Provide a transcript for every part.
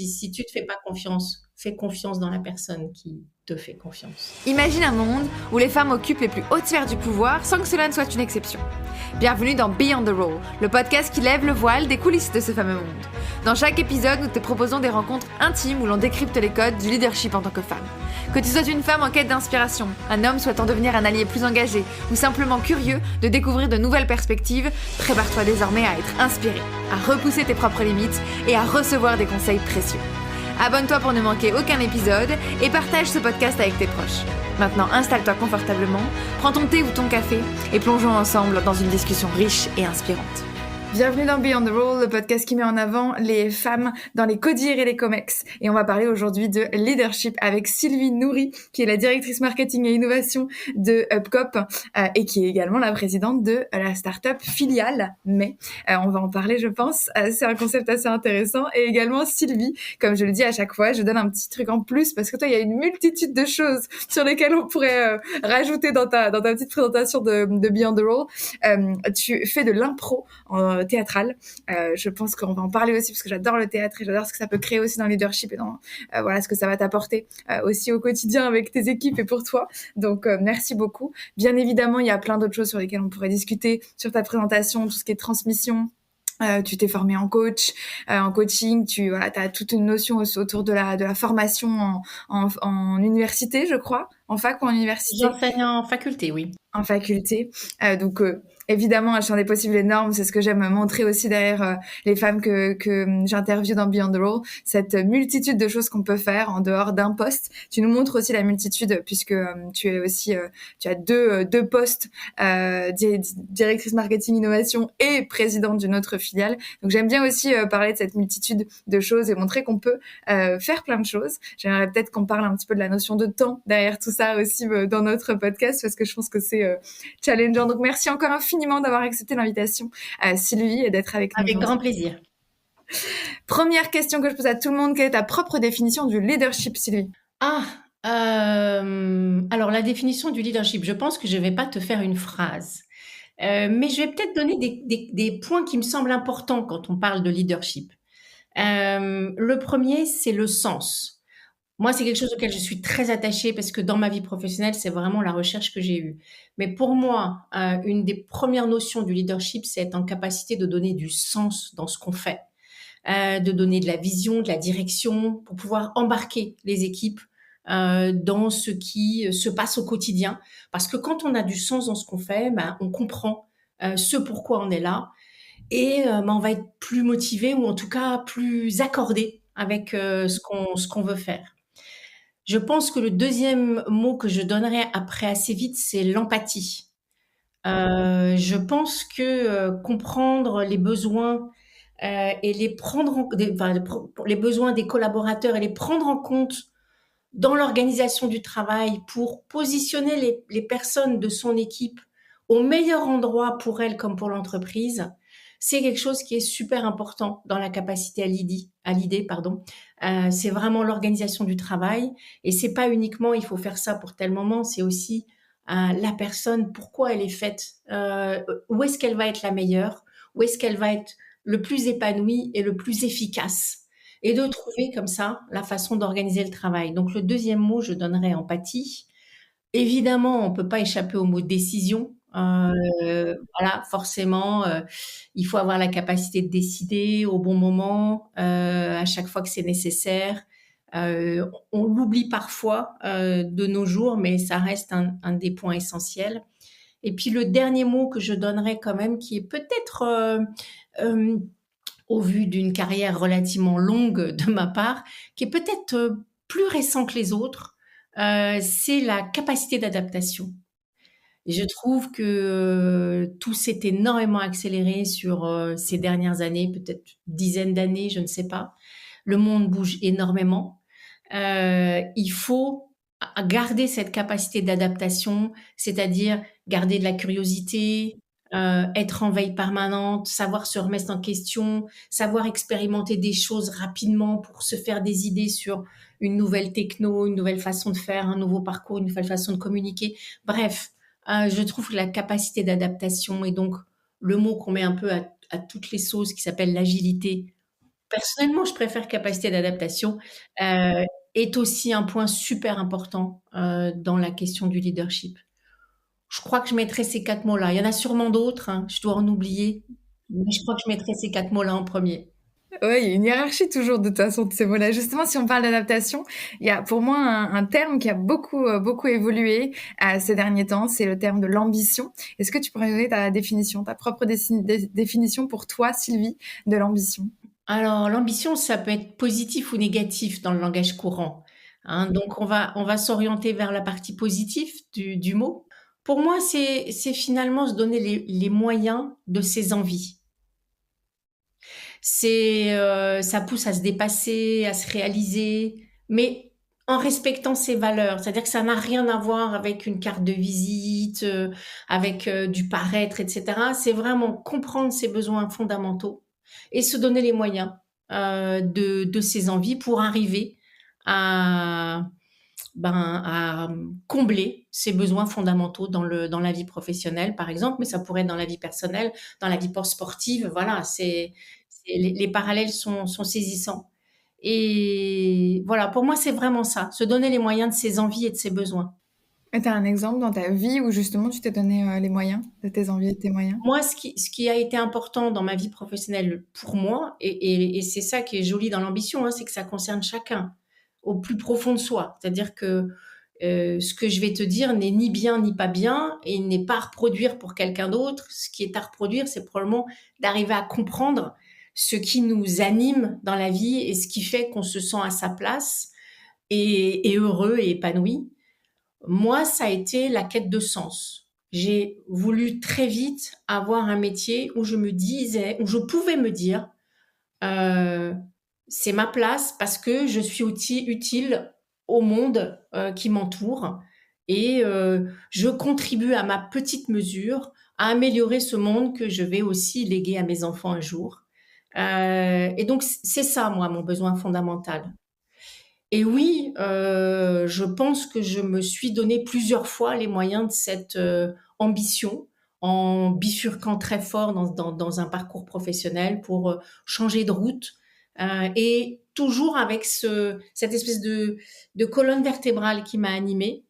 Si tu te fais pas confiance, fais confiance dans la personne qui te fait confiance. Imagine un monde où les femmes occupent les plus hautes sphères du pouvoir sans que cela ne soit une exception. Bienvenue dans Beyond the Role, le podcast qui lève le voile des coulisses de ce fameux monde. Dans chaque épisode, nous te proposons des rencontres intimes où l'on décrypte les codes du leadership en tant que femme. Que tu sois une femme en quête d'inspiration, un homme souhaitant devenir un allié plus engagé ou simplement curieux de découvrir de nouvelles perspectives, prépare-toi désormais à être inspiré, à repousser tes propres limites et à recevoir des conseils précieux. Abonne-toi pour ne manquer aucun épisode et partage ce podcast avec tes proches. Maintenant, installe-toi confortablement, prends ton thé ou ton café et plongeons ensemble dans une discussion riche et inspirante. Bienvenue dans Beyond the Role, le podcast qui met en avant les femmes dans les CODIR et les COMEX. Et on va parler aujourd'hui de leadership avec Sylvie Nourry, qui est la directrice marketing et innovation de Upcop et qui est également la présidente de la start-up filiale. Mais on va en parler, je pense. C'est un concept assez intéressant. Et également Sylvie, comme je le dis à chaque fois, je donne un petit truc en plus parce que toi, il y a une multitude de choses sur lesquelles on pourrait rajouter dans ta petite présentation de Beyond the Role. Tu fais de l'impro théâtrale. Je pense qu'on va en parler aussi parce que j'adore le théâtre et j'adore ce que ça peut créer aussi dans le leadership et dans voilà ce que ça va t'apporter aussi au quotidien avec tes équipes et pour toi. Donc merci beaucoup. Bien évidemment, il y a plein d'autres choses sur lesquelles on pourrait discuter sur ta présentation, tout ce qui est transmission. Tu t'es formé en coach, en coaching, t'as toute une notion autour de la formation en université, je crois, en fac ou en université. J'enseigne en faculté, oui. En faculté. Donc, évidemment, un champ des possibles énorme. C'est ce que j'aime montrer aussi derrière les femmes que j'interviewe dans Beyond the Role. Cette multitude de choses qu'on peut faire en dehors d'un poste. Tu nous montres aussi la multitude puisque tu es aussi, tu as deux postes, directrice marketing innovation et présidente d'une autre filiale. Donc, j'aime bien aussi parler de cette multitude de choses et montrer qu'on peut faire plein de choses. J'aimerais peut-être qu'on parle un petit peu de la notion de temps derrière tout ça aussi dans notre podcast parce que je pense que c'est challengeant. Donc, merci encore infiniment d'avoir accepté l'invitation, Sylvie, et d'être avec nous. Avec grand plaisir. Première question que je pose à tout le monde, quelle est ta propre définition du leadership, Sylvie ? Alors, la définition du leadership, je pense que je ne vais pas te faire une phrase, mais je vais peut-être donner des points qui me semblent importants quand on parle de leadership. Le premier, c'est le sens. Moi, c'est quelque chose auquel je suis très attachée parce que dans ma vie professionnelle, c'est vraiment la recherche que j'ai eue. Mais pour moi, une des premières notions du leadership, c'est être en capacité de donner du sens dans ce qu'on fait, de donner de la vision, de la direction pour pouvoir embarquer les équipes dans ce qui se passe au quotidien. Parce que quand on a du sens dans ce qu'on fait, on comprend ce pourquoi on est là et on va être plus motivé ou en tout cas plus accordé avec ce qu'on veut faire. Je pense que le deuxième mot que je donnerais après assez vite, c'est l'empathie. Je pense que comprendre les besoins et les les besoins des collaborateurs et les prendre en compte dans l'organisation du travail pour positionner les personnes de son équipe au meilleur endroit pour elles comme pour l'entreprise, c'est quelque chose qui est super important dans la capacité à l'idée. C'est vraiment l'organisation du travail et c'est pas uniquement il faut faire ça pour tel moment, c'est aussi la personne, pourquoi elle est faite, où est-ce qu'elle va être la meilleure, où est-ce qu'elle va être le plus épanouie et le plus efficace. Et de trouver comme ça la façon d'organiser le travail. Donc le deuxième mot, je donnerais empathie. Évidemment, on peut pas échapper au mot décision. Voilà, forcément, il faut avoir la capacité de décider au bon moment, à chaque fois que c'est nécessaire. On l'oublie parfois de nos jours, mais ça reste un des points essentiels. Et puis le dernier mot que je donnerais quand même, qui est peut-être au vu d'une carrière relativement longue de ma part, qui est peut-être plus récent que les autres, c'est la capacité d'adaptation. Et je trouve que tout s'est énormément accéléré sur ces dernières années, peut-être dizaines d'années, je ne sais pas. Le monde bouge énormément. Il faut garder cette capacité d'adaptation, c'est-à-dire garder de la curiosité, être en veille permanente, savoir se remettre en question, savoir expérimenter des choses rapidement pour se faire des idées sur une nouvelle techno, une nouvelle façon de faire, un nouveau parcours, une nouvelle façon de communiquer. Bref, je trouve que la capacité d'adaptation et donc le mot qu'on met un peu à toutes les sauces qui s'appelle l'agilité Personnellement, je préfère capacité d'adaptation, heu, est aussi un point super important, dans la question du leadership. Je crois que je mettrais ces 4 mots-là. Il y en a sûrement d'autres, hein, je dois en oublier, mais je crois que je mettrais ces 4 mots-là en premier. Ouais, il y a une hiérarchie toujours de toute façon de ces mots-là. Justement, si on parle d'adaptation, il y a pour moi un terme qui a beaucoup évolué ces derniers temps, c'est le terme de l'ambition. Est-ce que tu pourrais donner ta définition, ta propre définition pour toi, Sylvie, de l'ambition? Alors l'ambition, ça peut être positif ou négatif dans le langage courant, hein, donc on va s'orienter vers la partie positive du mot. Pour moi, c'est finalement se donner les moyens de ses envies. Ça pousse à se dépasser, à se réaliser, mais en respectant ses valeurs. C'est-à-dire que ça n'a rien à voir avec une carte de visite, avec du paraître, etc. C'est vraiment comprendre ses besoins fondamentaux et se donner les moyens de ses envies pour arriver à, à combler ses besoins fondamentaux dans la vie professionnelle, par exemple, mais ça pourrait être dans la vie personnelle, dans la vie sportive. Voilà, les parallèles sont saisissants. Et voilà, pour moi, c'est vraiment ça, se donner les moyens de ses envies et de ses besoins. Et tu as un exemple dans ta vie où justement tu t'es donné les moyens de tes envies et de tes moyens? Moi, ce qui a été important dans ma vie professionnelle pour moi, et c'est ça qui est joli dans l'ambition, hein, c'est que ça concerne chacun au plus profond de soi. C'est-à-dire que ce que je vais te dire n'est ni bien ni pas bien et n'est pas à reproduire pour quelqu'un d'autre. Ce qui est à reproduire, c'est probablement d'arriver à comprendre ce qui nous anime dans la vie et ce qui fait qu'on se sent à sa place et heureux et épanoui. Moi, ça a été la quête de sens. J'ai voulu très vite avoir un métier où je me disais, où je pouvais me dire, euh, c'est ma place parce que je suis utile au monde qui m'entoure et je contribue à ma petite mesure à améliorer ce monde que je vais aussi léguer à mes enfants un jour. Et donc c'est ça, moi, mon besoin fondamental. Et oui, je pense que je me suis donné plusieurs fois les moyens de cette ambition en bifurquant très fort dans un parcours professionnel pour changer de route et toujours avec cette espèce de colonne vertébrale qui m'a animée,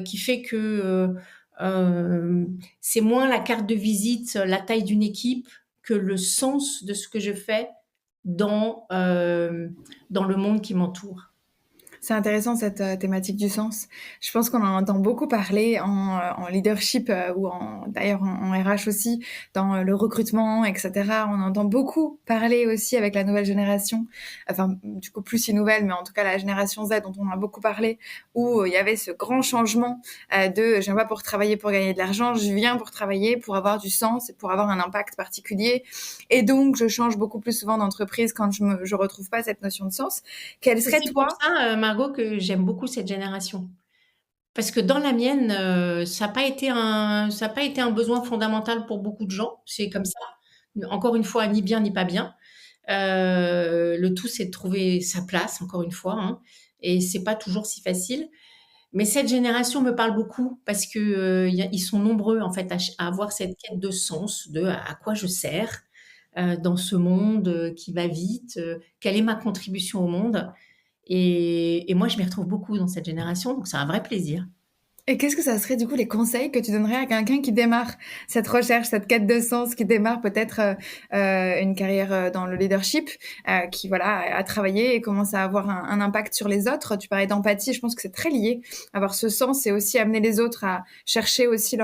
qui fait que euh, c'est moins la carte de visite, la taille d'une équipe que le sens de ce que je fais dans le monde qui m'entoure. C'est intéressant cette thématique du sens. Je pense qu'on en entend beaucoup parler en leadership ou d'ailleurs en RH aussi, dans le recrutement, etc. On entend beaucoup parler aussi avec la nouvelle génération, enfin du coup plus si nouvelle, mais en tout cas la génération Z dont on a beaucoup parlé, où il y avait ce grand changement de je viens pas pour travailler pour gagner de l'argent, je viens pour travailler pour avoir du sens et pour avoir un impact particulier. Et donc je change beaucoup plus souvent d'entreprise quand je retrouve pas cette notion de sens. Quelle C'est serait aussi pour toi? ça, Margot, que j'aime beaucoup cette génération. Parce que dans la mienne, ça a pas été un besoin fondamental pour beaucoup de gens. C'est comme ça. Encore une fois, ni bien ni pas bien. Le tout, c'est de trouver sa place, encore une fois, hein. Et c'est pas toujours si facile. Mais cette génération me parle beaucoup parce que ils sont nombreux en fait à avoir cette quête de sens, de à quoi je sers dans ce monde qui va vite, quelle est ma contribution au monde. Et moi, je m'y retrouve beaucoup dans cette génération, donc c'est un vrai plaisir. Et qu'est-ce que ça serait du coup les conseils que tu donnerais à quelqu'un qui démarre cette recherche, cette quête de sens, qui démarre peut-être une carrière dans le leadership, qui voilà a travaillé et commence à avoir un impact sur les autres. Tu parlais d'empathie, je pense que c'est très lié. Avoir ce sens et aussi amener les autres à chercher aussi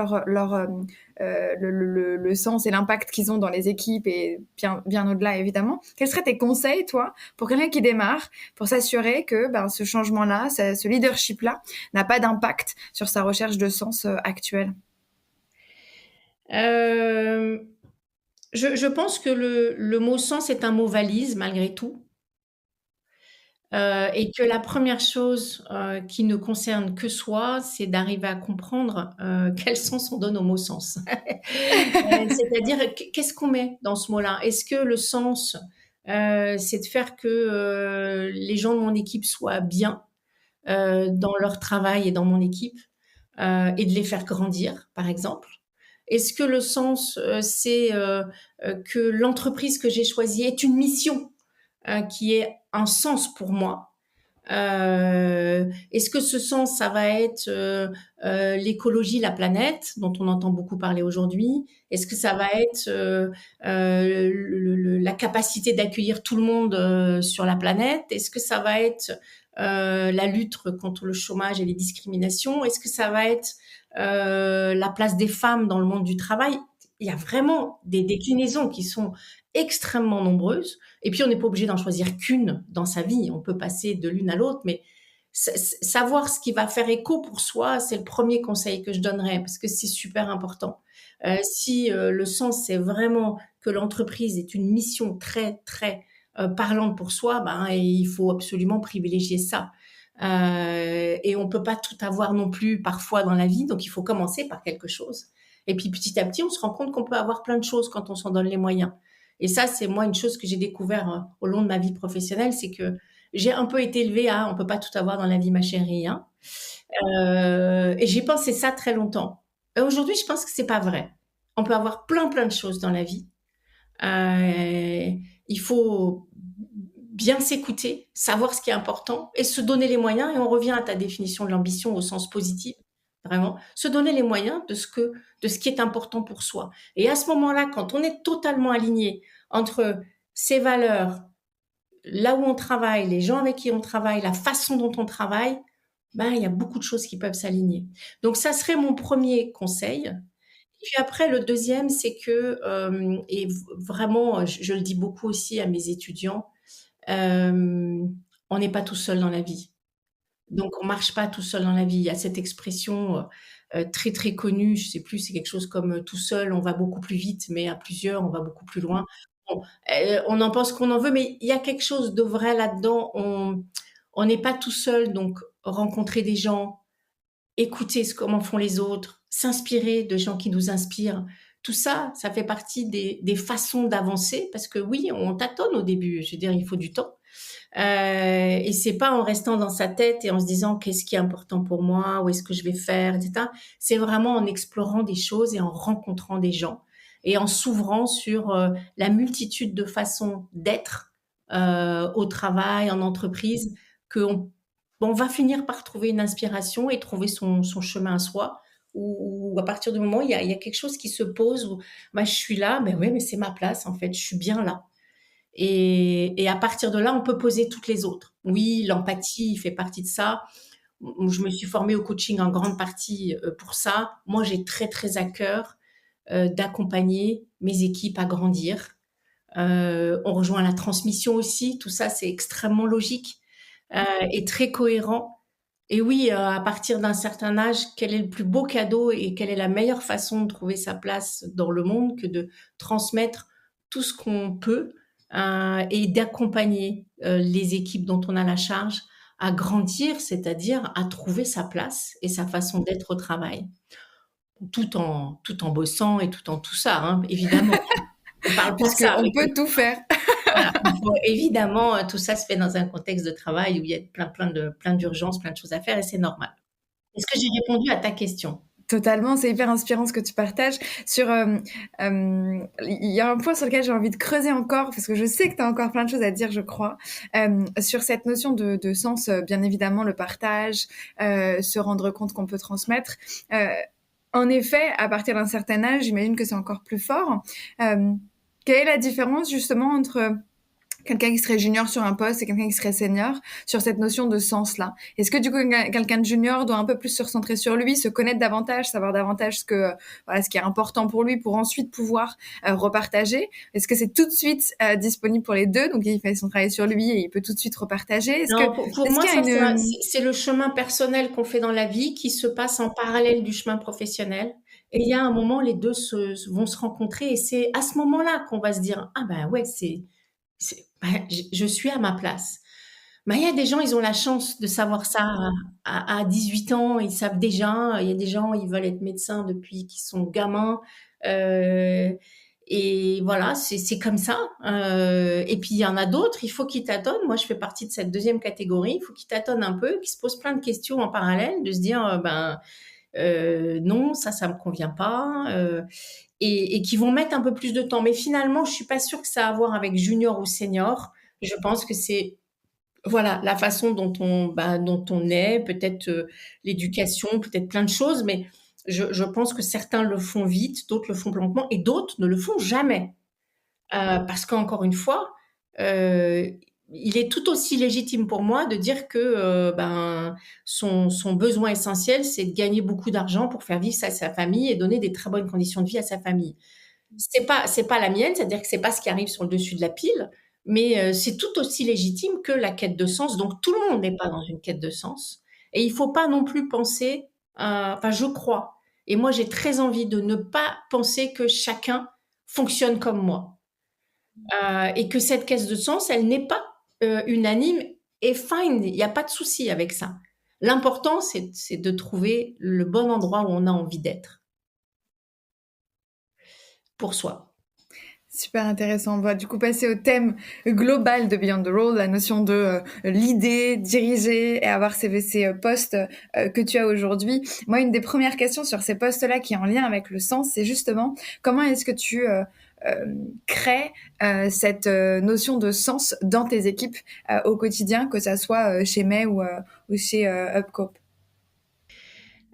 le sens et l'impact qu'ils ont dans les équipes et bien au-delà évidemment. Quels seraient tes conseils, toi, pour quelqu'un qui démarre, pour s'assurer que ce changement-là, ce leadership-là, n'a pas d'impact sur sa recherche de sens actuelle? Euh, je pense que le mot sens est un mot valise malgré tout. Et que la première chose qui ne concerne que soi, c'est d'arriver à comprendre quel sens on donne au mot sens. C'est-à-dire, qu'est-ce qu'on met dans ce mot-là? Est-ce que le sens, c'est de faire que les gens de mon équipe soient bien dans leur travail et dans mon équipe et de les faire grandir, par exemple? Est-ce que le sens, c'est que l'entreprise que j'ai choisie est une mission qui ait un sens pour moi. Est-ce que ce sens, ça va être l'écologie, la planète, dont on entend beaucoup parler aujourd'hui? Est-ce que ça va être la capacité d'accueillir tout le monde sur la planète? Est-ce que ça va être la lutte contre le chômage et les discriminations? Est-ce que ça va être la place des femmes dans le monde du travail? Il y a vraiment des déclinaisons qui sont extrêmement nombreuses. Et puis, on n'est pas obligé d'en choisir qu'une dans sa vie. On peut passer de l'une à l'autre, mais savoir ce qui va faire écho pour soi, c'est le premier conseil que je donnerais, parce que c'est super important. Si le sens, c'est vraiment que l'entreprise est une mission très, très parlante pour soi, ben, il faut absolument privilégier ça. Et on peut pas tout avoir non plus parfois dans la vie, donc il faut commencer par quelque chose. Et puis petit à petit, on se rend compte qu'on peut avoir plein de choses quand on s'en donne les moyens. Et ça, c'est moi une chose que j'ai découvert au long de ma vie professionnelle, c'est que j'ai un peu été élevée à on peut pas tout avoir dans la vie, ma chérie, hein. Et j'ai pensé ça très longtemps. Et aujourd'hui, je pense que c'est pas vrai. On peut avoir plein plein de choses dans la vie. Il faut bien s'écouter, savoir ce qui est important et se donner les moyens. Et on revient à ta définition de l'ambition au sens positif, vraiment. Se donner les moyens de ce qui est important pour soi. Et à ce moment-là, quand on est totalement aligné entre ses valeurs, là où on travaille, les gens avec qui on travaille, la façon dont on travaille, ben, il y a beaucoup de choses qui peuvent s'aligner. Donc, ça serait mon premier conseil. Et puis après, le deuxième, c'est que, et vraiment, je le dis beaucoup aussi à mes étudiants, on n'est pas tout seul dans la vie. Donc, on marche pas tout seul dans la vie. Il y a cette expression très très connue, je sais plus, c'est quelque chose comme tout seul, on va beaucoup plus vite, mais à plusieurs, on va beaucoup plus loin. Bon, on en pense qu'on en veut, mais il y a quelque chose de vrai là-dedans. On n'est pas tout seul, donc rencontrer des gens, écouter comment font les autres, s'inspirer de gens qui nous inspirent. Tout ça, ça fait partie des façons d'avancer, parce que oui, on tâtonne au début. Je veux dire, il faut du temps. Et c'est pas en restant dans sa tête et en se disant qu'est-ce qui est important pour moi, où est-ce que je vais faire, etc. C'est vraiment en explorant des choses et en rencontrant des gens et en s'ouvrant sur la multitude de façons d'être au travail, en entreprise, qu'on on va finir par trouver une inspiration et trouver son chemin à soi. Ou à partir du moment où il y a quelque chose qui se pose, où bah, je suis là, mais oui, mais c'est ma place en fait, je suis bien là. Et à partir de là, on peut poser toutes les autres. Oui, l'empathie fait partie de ça. Je me suis formée au coaching en grande partie pour ça. Moi, j'ai très, très à cœur d'accompagner mes équipes à grandir. On rejoint la transmission aussi. Tout ça, c'est extrêmement logique et très cohérent. Et oui, à partir d'un certain âge, quel est le plus beau cadeau et quelle est la meilleure façon de trouver sa place dans le monde que de transmettre tout ce qu'on peut et d'accompagner les équipes dont on a la charge à grandir, c'est-à-dire à trouver sa place et sa façon d'être au travail, tout en bossant et tout en tout ça, hein, évidemment. On parle pas de Parce ça qu'on avec peut tout faire. voilà. Bon, évidemment, tout ça se fait dans un contexte de travail où il y a plein d'urgences, plein de choses à faire et c'est normal. Est-ce que j'ai répondu à ta question? Totalement, c'est hyper inspirant ce que tu partages. Il y a un point sur lequel j'ai envie de creuser encore, parce que je sais que tu as encore plein de choses à dire, je crois, sur cette notion de sens, bien évidemment, le partage, se rendre compte qu'on peut transmettre. En effet, à partir d'un certain âge, j'imagine que c'est encore plus fort. Quelle est la différence justement entre quelqu'un qui serait junior sur un poste et quelqu'un qui serait senior sur cette notion de sens-là? Est-ce que du coup, quelqu'un de junior doit un peu plus se recentrer sur lui, se connaître davantage, savoir davantage ce qui est important pour lui pour ensuite pouvoir repartager? Est-ce que c'est tout de suite disponible pour les deux? Donc, il fait son travail sur lui et il peut tout de suite repartager. Non, pour moi, ça, c'est le chemin personnel qu'on fait dans la vie qui se passe en parallèle du chemin professionnel. Et il y a un moment, les deux vont se rencontrer et c'est à ce moment-là qu'on va se dire, ah ben ouais, je suis à ma place. Mais il y a des gens, ils ont la chance de savoir ça à 18 ans, ils savent déjà. Il y a des gens, ils veulent être médecins depuis qu'ils sont gamins. Et voilà, c'est comme ça. Et puis il y en a d'autres, il faut qu'ils tâtonnent. Moi, je fais partie de cette deuxième catégorie. Il faut qu'ils tâtonnent un peu, qu'ils se posent plein de questions en parallèle, de se dire, non, ça me convient pas. Et qui vont mettre un peu plus de temps. Mais finalement, je suis pas sûre que ça a à voir avec junior ou senior. Je pense que c'est voilà, la façon dont on est, peut-être, l'éducation, peut-être plein de choses, mais je pense que certains le font vite, d'autres le font lentement et d'autres ne le font jamais. Parce qu'encore une fois, heu, il est tout aussi légitime pour moi de dire que, son besoin essentiel, c'est de gagner beaucoup d'argent pour faire vivre sa famille et donner des très bonnes conditions de vie à sa famille. C'est pas la mienne, c'est-à-dire que c'est pas ce qui arrive sur le dessus de la pile, mais c'est tout aussi légitime que la quête de sens. Donc tout le monde n'est pas dans une quête de sens et il faut pas non plus penser, enfin je crois et moi j'ai très envie de ne pas penser que chacun fonctionne comme moi, et que cette quête de sens, elle n'est pas, unanime et fine, il y a pas de souci avec ça. L'important c'est de trouver le bon endroit où on a envie d'être, pour soi. Super intéressant. On va du coup passer au thème global de Beyond the Road, la notion de l'idée, diriger et avoir ces postes que tu as aujourd'hui. Moi, une des premières questions sur ces postes-là qui est en lien avec le sens, c'est justement comment est-ce que tu crées cette notion de sens dans tes équipes au quotidien, que ça soit chez May ou chez Upcope.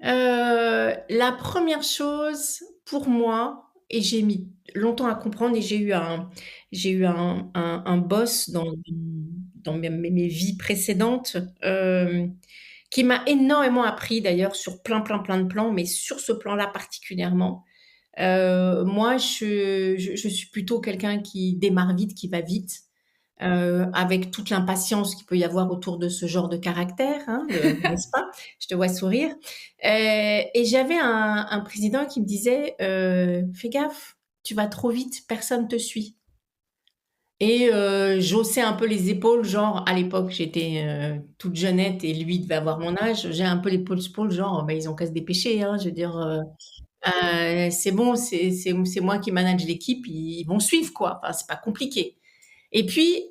La première chose pour moi, et j'ai mis longtemps à comprendre et j'ai eu un boss dans mes vies précédentes, qui m'a énormément appris d'ailleurs sur plein de plans, mais sur ce plan-là particulièrement. Moi je suis plutôt quelqu'un qui démarre vite, qui va vite, avec toute l'impatience qu'il peut y avoir autour de ce genre de caractère, hein, n'est-ce pas? Je te vois sourire. Et j'avais un président qui me disait, fais gaffe, tu vas trop vite, personne te suit. Et j'haussais un peu les épaules, genre à l'époque j'étais toute jeunette et lui devait avoir mon âge. J'ai un peu l'épaule genre, bah, ils ont qu'à se dépêcher, hein, je veux dire, c'est bon, c'est moi qui manage l'équipe, ils vont suivre quoi. Enfin, c'est pas compliqué. Et puis,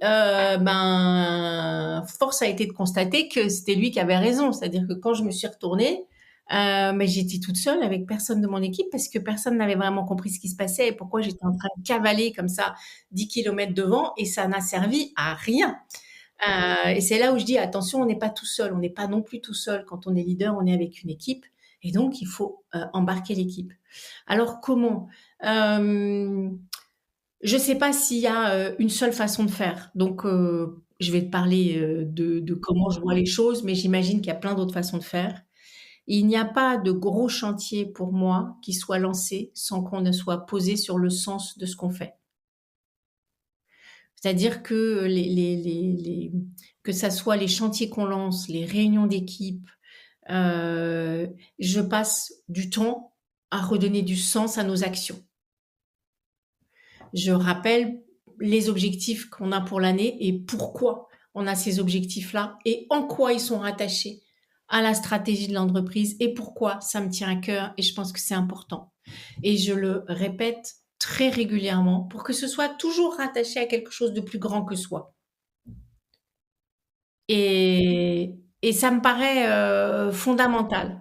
force a été de constater que c'était lui qui avait raison. C'est-à-dire que quand je me suis retournée, mais j'étais toute seule avec personne de mon équipe parce que personne n'avait vraiment compris ce qui se passait et pourquoi j'étais en train de cavaler comme ça 10 kilomètres devant et ça n'a servi à rien. Et c'est là où je dis attention, on n'est pas tout seul, on n'est pas non plus tout seul. Quand on est leader, on est avec une équipe et donc il faut embarquer l'équipe. Alors comment? Euh, je sais pas s'il y a une seule façon de faire. Donc, je vais te parler de comment je vois les choses, mais j'imagine qu'il y a plein d'autres façons de faire. Il n'y a pas de gros chantier pour moi qui soit lancé sans qu'on ne soit posé sur le sens de ce qu'on fait. C'est-à-dire que que ça soit les chantiers qu'on lance, les réunions d'équipe, je passe du temps à redonner du sens à nos actions. Je rappelle les objectifs qu'on a pour l'année et pourquoi on a ces objectifs-là et en quoi ils sont rattachés à la stratégie de l'entreprise et pourquoi ça me tient à cœur et je pense que c'est important. Et je le répète très régulièrement pour que ce soit toujours rattaché à quelque chose de plus grand que soi. Et ça me paraît fondamental.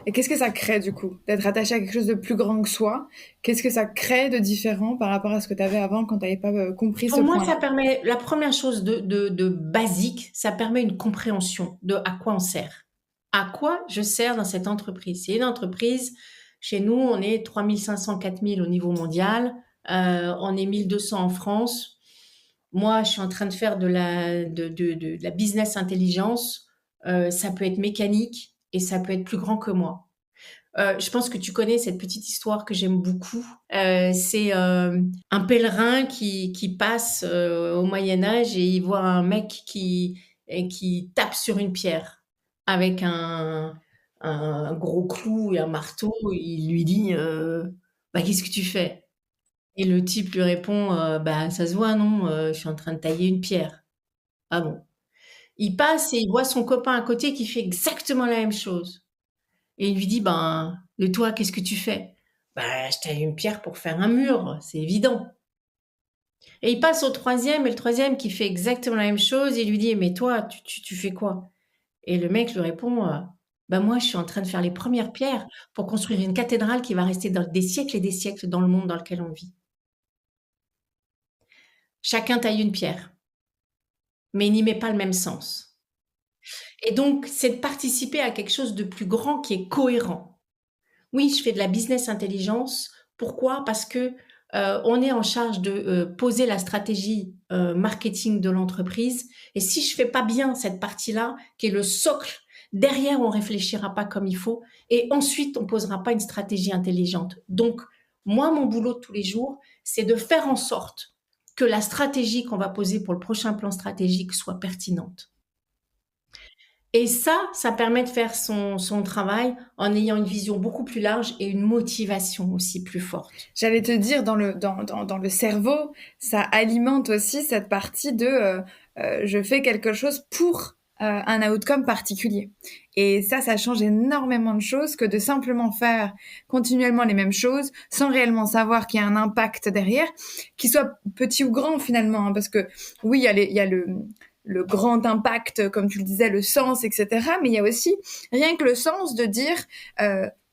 Et qu'est-ce que ça crée du coup d'être attaché à quelque chose de plus grand que soi? Qu'est-ce que ça crée de différent par rapport à ce que tu avais avant quand tu n'avais pas compris ce Pour moi, ça point-là? permet, la première chose de basique, ça permet une compréhension de à quoi on sert. À quoi je sers dans cette entreprise. C'est une entreprise, chez nous, on est 3500, 4000 au niveau mondial, on est 1200 en France. Moi, je suis en train de faire de la business intelligence. Ça peut être mécanique et ça peut être plus grand que moi. Je pense que tu connais cette petite histoire que j'aime beaucoup. C'est un pèlerin qui passe au Moyen Âge et il voit un mec qui tape sur une pierre avec un gros clou et un marteau. Il lui dit bah, qu'est-ce que tu fais? Et le type lui répond bah ça se voit non, je suis en train de tailler une pierre. Ah bon? Il passe et il voit son copain à côté qui fait exactement la même chose. Et il lui dit, ben, de toi, qu'est-ce que tu fais? Bah, je taille une pierre pour faire un mur, c'est évident. Et il passe au troisième, et le troisième qui fait exactement la même chose, il lui dit, mais toi, tu fais quoi? Et le mec lui répond, bah moi, je suis en train de faire les premières pierres pour construire une cathédrale qui va rester dans des siècles et des siècles dans le monde dans lequel on vit. Chacun taille une pierre. mais il n'y met pas le même sens. Et donc, c'est de participer à quelque chose de plus grand qui est cohérent. Oui, je fais de la business intelligence. Pourquoi? Parce que on est en charge de poser la stratégie marketing de l'entreprise. Et si je fais pas bien cette partie-là, qui est le socle, derrière on réfléchira pas comme il faut, et ensuite on posera pas une stratégie intelligente. Donc moi, mon boulot de tous les jours, c'est de faire en sorte que la stratégie qu'on va poser pour le prochain plan stratégique soit pertinente. Et ça permet de faire son travail en ayant une vision beaucoup plus large et une motivation aussi plus forte. J'allais te dire, dans le cerveau, ça alimente aussi cette partie de je fais quelque chose pour un outcome particulier. Et ça change énormément de choses que de simplement faire continuellement les mêmes choses sans réellement savoir qu'il y a un impact derrière, qu'il soit petit ou grand finalement. Parce que oui, il y a le grand impact, comme tu le disais, le sens, etc. Mais il y a aussi rien que le sens de dire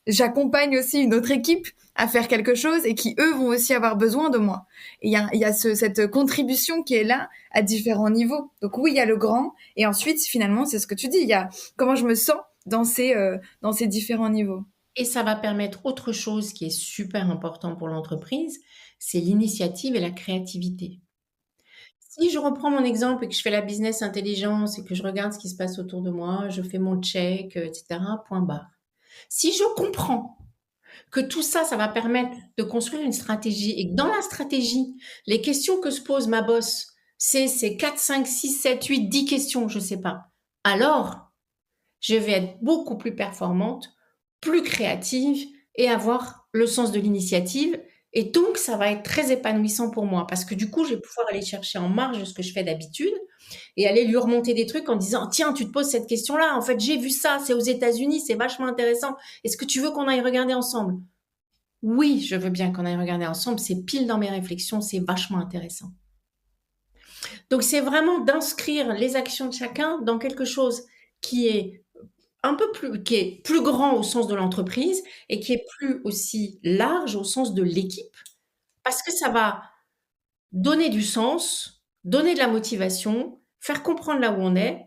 j'accompagne aussi une autre équipe à faire quelque chose et qui, eux, vont aussi avoir besoin de moi. Et il y a cette contribution qui est là à différents niveaux. Donc oui, il y a le grand. Et ensuite, finalement, c'est ce que tu dis. Il y a comment je me sens dans ces différents niveaux. Et ça va permettre autre chose qui est super important pour l'entreprise, c'est l'initiative et la créativité. Si je reprends mon exemple et que je fais la business intelligence et que je regarde ce qui se passe autour de moi, je fais mon check, etc., point barre. Si je comprends que tout ça, ça va permettre de construire une stratégie et que dans la stratégie, les questions que se pose ma boss, c'est 4, 5, 6, 7, 8, 10 questions, je sais pas. Alors, je vais être beaucoup plus performante, plus créative et avoir le sens de l'initiative. Et donc, ça va être très épanouissant pour moi parce que du coup, je vais pouvoir aller chercher en marge ce que je fais d'habitude et aller lui remonter des trucs en disant, tiens, tu te poses cette question-là. En fait, j'ai vu ça, c'est aux États-Unis, c'est vachement intéressant. Est-ce que tu veux qu'on aille regarder ensemble? Oui, je veux bien qu'on aille regarder ensemble. C'est pile dans mes réflexions, c'est vachement intéressant. Donc, c'est vraiment d'inscrire les actions de chacun dans quelque chose qui est un peu plus, qui est plus grand au sens de l'entreprise et qui est plus aussi large au sens de l'équipe, parce que ça va donner du sens, donner de la motivation, faire comprendre là où on est,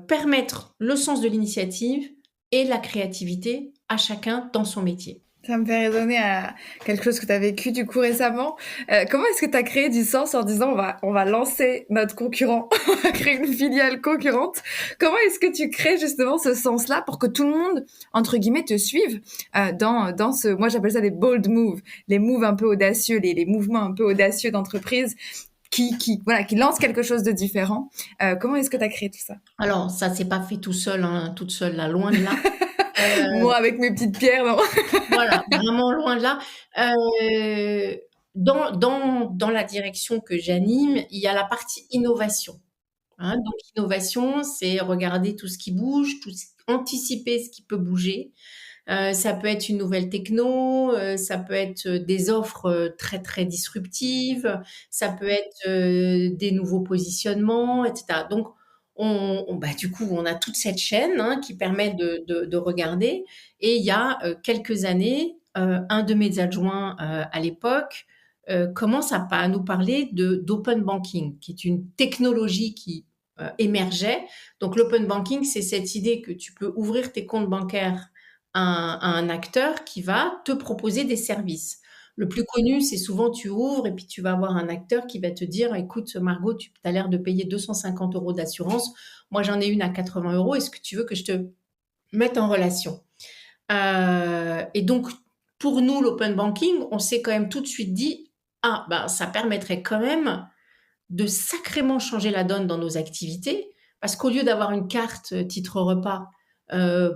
permettre le sens de l'initiative et la créativité à chacun dans son métier. Ça me fait raisonner à quelque chose que tu as vécu du coup récemment. Comment est-ce que tu as créé du sens en disant on va lancer notre concurrent, on va créer une filiale concurrente? Comment est-ce que tu crées justement ce sens-là pour que tout le monde, entre guillemets, te suive dans ce, moi j'appelle ça des bold moves, les moves un peu audacieux, les mouvements un peu audacieux d'entreprise qui lancent quelque chose de différent. Comment est-ce que tu as créé tout ça? Alors, ça s'est pas fait tout seul, hein, toute seule, là, loin de là. Moi, avec mes petites pierres, non? Voilà, vraiment loin de là. Dans la direction que j'anime, il y a la partie innovation. Hein. Donc, innovation, c'est regarder tout ce qui bouge, anticiper ce qui peut bouger. Ça peut être une nouvelle techno, ça peut être des offres très très disruptives, ça peut être des nouveaux positionnements, etc. Donc, bah, du coup, on a toute cette chaîne hein, qui permet de regarder. Et il y a quelques années, un de mes adjoints à l'époque commence à nous parler d'open banking, qui est une technologie qui émergeait. Donc, l'open banking, c'est cette idée que tu peux ouvrir tes comptes bancaires à un acteur qui va te proposer des services. Le plus connu, c'est souvent tu ouvres et puis tu vas avoir un acteur qui va te dire, écoute Margot, tu as l'air de payer 250 € d'assurance. Moi, j'en ai une à 80 €. Est-ce que tu veux que je te mette en relation? Et donc, pour nous, l'open banking, on s'est quand même tout de suite dit, ah, ben, ça permettrait quand même de sacrément changer la donne dans nos activités, parce qu'au lieu d'avoir une carte titre repas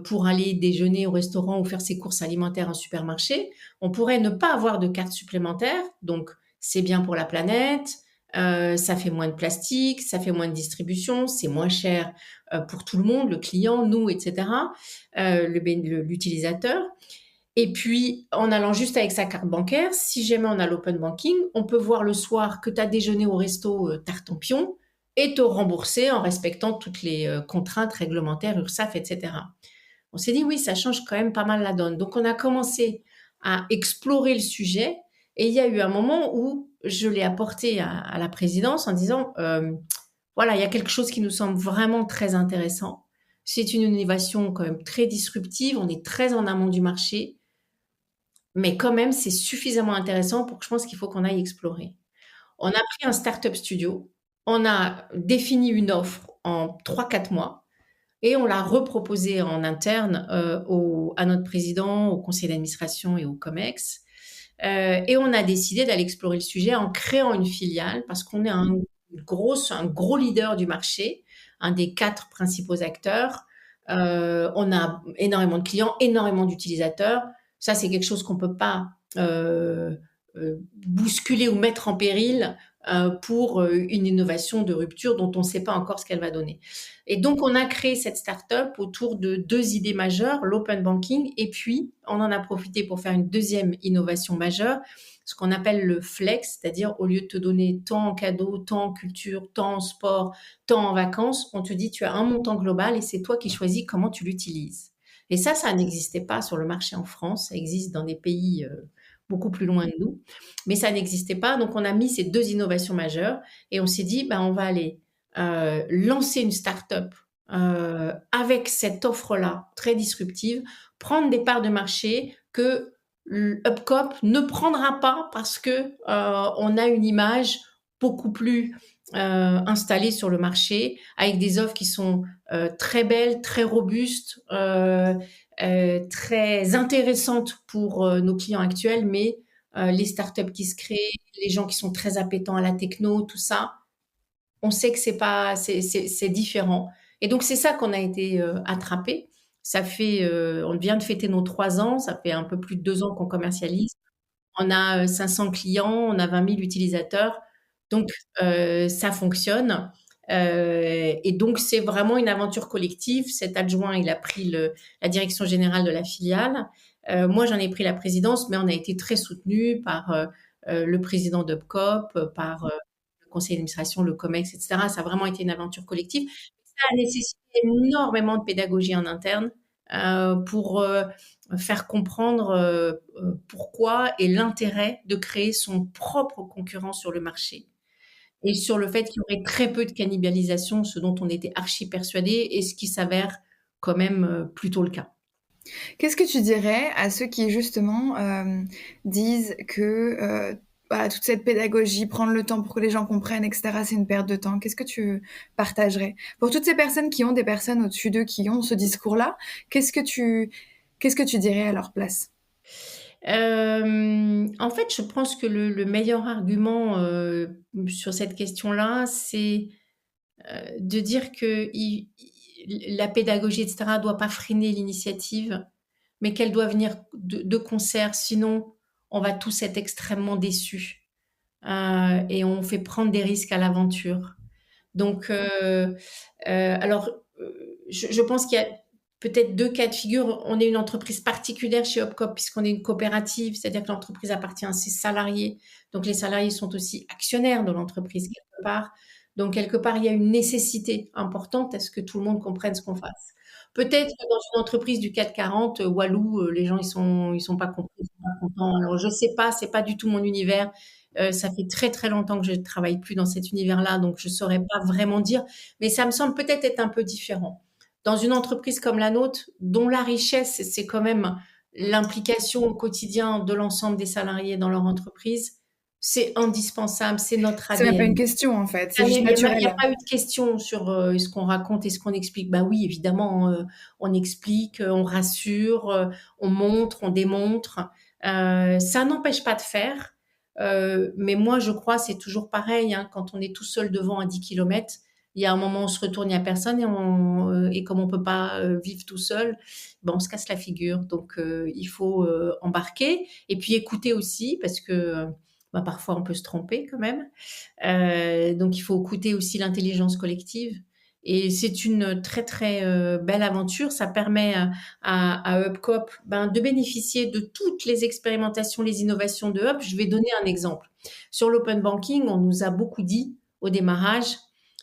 pour aller déjeuner au restaurant ou faire ses courses alimentaires en supermarché, on pourrait ne pas avoir de carte supplémentaire, donc c'est bien pour la planète, ça fait moins de plastique, ça fait moins de distribution, c'est moins cher pour tout le monde, le client, nous, etc., l'utilisateur. Et puis, en allant juste avec sa carte bancaire, si jamais on a l'open banking, on peut voir le soir que tu as déjeuné au resto Tartampion et te rembourser en respectant toutes les contraintes réglementaires, URSSAF, etc. On s'est dit, oui, ça change quand même pas mal la donne. Donc, on a commencé à explorer le sujet et il y a eu un moment où je l'ai apporté à la présidence en disant, voilà, il y a quelque chose qui nous semble vraiment très intéressant. C'est une innovation quand même très disruptive, on est très en amont du marché, mais quand même, c'est suffisamment intéressant pour que je pense qu'il faut qu'on aille explorer. On a pris un startup studio, on a défini une offre en 3-4 mois et on l'a reproposée en interne à notre président, au conseil d'administration et au COMEX. Et on a décidé d'aller explorer le sujet en créant une filiale parce qu'on est un gros leader du marché, un des 4 principaux acteurs. On a énormément de clients, énormément d'utilisateurs. Ça, c'est quelque chose qu'on peut pas bousculer ou mettre en péril pour une innovation de rupture dont on ne sait pas encore ce qu'elle va donner. Et donc, on a créé cette start-up autour de 2 idées majeures, l'open banking, et puis on en a profité pour faire une deuxième innovation majeure, ce qu'on appelle le flex, c'est-à-dire au lieu de te donner tant en cadeau, tant en culture, tant en sport, tant en vacances, on te dit tu as un montant global et c'est toi qui choisis comment tu l'utilises. Et ça n'existait pas sur le marché en France, ça existe dans des pays beaucoup plus loin de nous, mais ça n'existait pas. Donc on a mis ces 2 innovations majeures et on s'est dit, bah, on va aller lancer une start-up avec cette offre-là très disruptive, prendre des parts de marché que Upcop ne prendra pas parce que on a une image beaucoup plus installée sur le marché avec des offres qui sont très belles, très robustes, très intéressantes pour nos clients actuels, mais les startups qui se créent, les gens qui sont très appétents à la techno, tout ça, on sait que c'est différent. Et donc c'est ça qu'on a été attrapé. Ça fait, on vient de fêter nos 3 ans, ça fait un peu plus de 2 ans qu'on commercialise. On a 500 clients, on a 20 000 utilisateurs, donc ça fonctionne. Et donc c'est vraiment une aventure collective. Cet adjoint, il a pris la direction générale de la filiale. Moi, j'en ai pris la présidence, mais on a été très soutenus par le président d'Upcop, par le conseil d'administration, le COMEX, etc. Ça a vraiment été une aventure collective. Ça a nécessité énormément de pédagogie en interne pour faire comprendre pourquoi et l'intérêt de créer son propre concurrent sur le marché et sur le fait qu'il y aurait très peu de cannibalisation, ce dont on était archi persuadé et ce qui s'avère quand même plutôt le cas. Qu'est-ce que tu dirais à ceux qui justement disent que voilà, toute cette pédagogie, prendre le temps pour que les gens comprennent, etc., c'est une perte de temps? Qu'est-ce que tu partagerais? Pour toutes ces personnes qui ont des personnes au-dessus d'eux qui ont ce discours-là, qu'est-ce que tu dirais à leur place? En fait, je pense que le meilleur argument sur cette question-là, c'est de dire que la pédagogie, etc., doit pas freiner l'initiative, mais qu'elle doit venir de concert, sinon on va tous être extrêmement déçus et on fait prendre des risques à l'aventure. Donc, alors, je pense qu'il y a peut-être 2 cas de figure. On est une entreprise particulière chez Opcop puisqu'on est une coopérative, c'est-à-dire que l'entreprise appartient à ses salariés. Donc, les salariés sont aussi actionnaires de l'entreprise quelque part. Donc, quelque part, il y a une nécessité importante à ce que tout le monde comprenne ce qu'on fasse. Peut-être que dans une entreprise du CAC 40, Walou, les gens ils sont pas compris, ils sont pas contents. Alors je sais pas, c'est pas du tout mon univers. Ça fait très très longtemps que je ne travaille plus dans cet univers-là, donc je saurais pas vraiment dire. Mais ça me semble peut-être être un peu différent. Dans une entreprise comme la nôtre, dont la richesse, c'est quand même l'implication au quotidien de l'ensemble des salariés dans leur entreprise, c'est indispensable, c'est notre C'est même pas une ADN. question en fait, c'est Il juste n'y a naturel. pas eu de question sur ce qu'on raconte et ce qu'on explique. Bah oui, évidemment, on explique, on rassure, on montre, on démontre. Ça n'empêche pas de faire. Mais moi, je crois, c'est toujours pareil. Hein, quand on est tout seul devant à 10 kilomètres, il y a un moment où on se retourne, il n'y a personne. Et comme on ne peut pas vivre tout seul, ben, on se casse la figure. Donc, il faut embarquer. Et puis écouter aussi, parce que bah, parfois, on peut se tromper quand même. Donc il faut écouter aussi l'intelligence collective. Et c'est une très très belle aventure. Ça permet à Hubcop de bénéficier de toutes les expérimentations, les innovations de Hub. Je vais donner un exemple. Sur l'open banking, on nous a beaucoup dit au démarrage,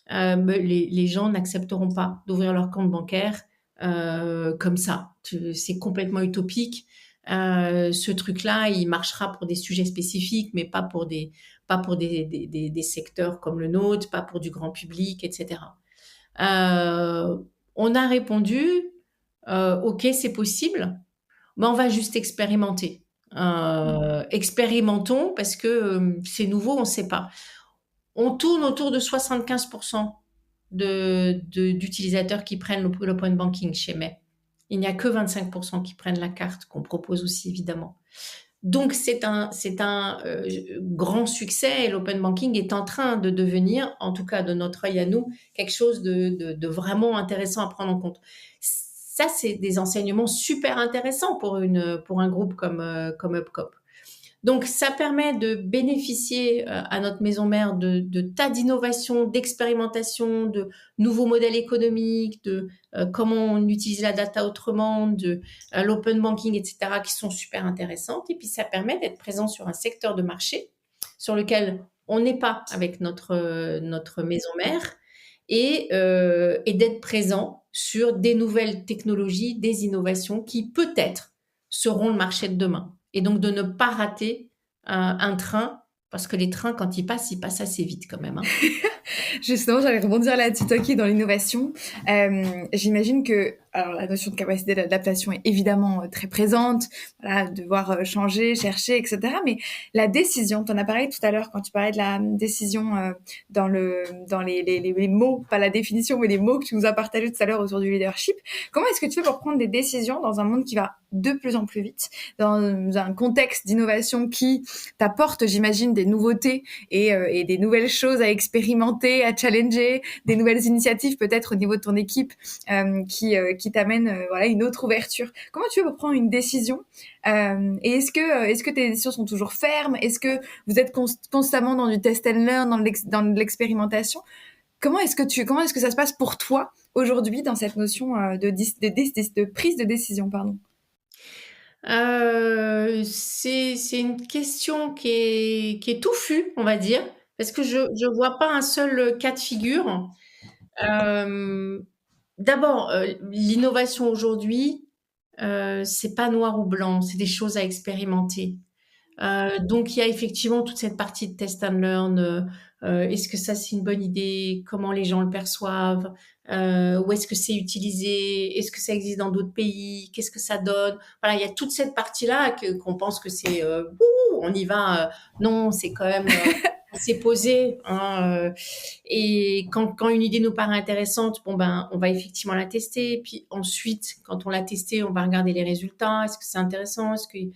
les gens n'accepteront pas d'ouvrir leur compte bancaire comme ça. C'est complètement utopique. Ce truc-là, il marchera pour des sujets spécifiques, mais pas pas pour des secteurs comme le nôtre, pas pour du grand public, etc. On a répondu, OK, c'est possible, mais on va juste expérimenter. Expérimentons parce que c'est nouveau, on ne sait pas. On tourne autour de 75% d'utilisateurs qui prennent l'open banking chez May. Il n'y a que 25% qui prennent la carte, qu'on propose aussi évidemment. Donc c'est un grand succès et l'open banking est en train de devenir, en tout cas de notre œil à nous, quelque chose de vraiment intéressant à prendre en compte. Ça, c'est des enseignements super intéressants pour un groupe comme Upcop. Donc, ça permet de bénéficier à notre maison mère de tas d'innovations, d'expérimentations, de nouveaux modèles économiques, de comment on utilise la data autrement, de l'open banking, etc., qui sont super intéressantes. Et puis, ça permet d'être présent sur un secteur de marché sur lequel on n'est pas avec notre maison mère et d'être présent sur des nouvelles technologies, des innovations qui peut-être seront le marché de demain. Et donc de ne pas rater un train, parce que les trains, quand ils passent assez vite quand même. Hein. Justement, j'allais rebondir là-dessus, toi qui es dans l'innovation. J'imagine que alors, la notion de capacité d'adaptation est évidemment très présente, voilà, devoir changer, chercher, etc. Mais la décision, tu en as parlé tout à l'heure quand tu parlais de la décision dans les mots, pas la définition, mais les mots que tu nous as partagés tout à l'heure autour du leadership. Comment est-ce que tu fais pour prendre des décisions dans un monde qui va de plus en plus vite, dans un contexte d'innovation qui t'apporte, j'imagine, des nouveautés et des nouvelles choses à expérimenter, à challenger, des nouvelles initiatives peut-être au niveau de ton équipe qui t'amène voilà une autre ouverture. Comment tu fais pour prendre une décision et est-ce que tes décisions sont toujours fermes? Est-ce que vous êtes constamment dans du test and learn, dans l'expérimentation? Comment est-ce que ça se passe pour toi aujourd'hui dans cette notion de prise de décision, pardon? C'est une question qui est touffue, on va dire, parce que je vois pas un seul cas de figure. D'abord, l'innovation aujourd'hui, c'est pas noir ou blanc, c'est des choses à expérimenter. Donc il y a effectivement toute cette partie de test and learn. Est-ce que ça c'est une bonne idée? Comment les gens le perçoivent? Où est-ce que c'est utilisé? Est-ce que ça existe dans d'autres pays? Qu'est-ce que ça donne? Voilà, il y a toute cette partie-là qu'on pense que c'est on y va. Non, c'est quand même assez posé. Hein, et quand une idée nous paraît intéressante, bon ben on va effectivement la tester. Puis ensuite, quand on l'a testée, on va regarder les résultats. Est-ce que c'est intéressant? Est-ce qu'il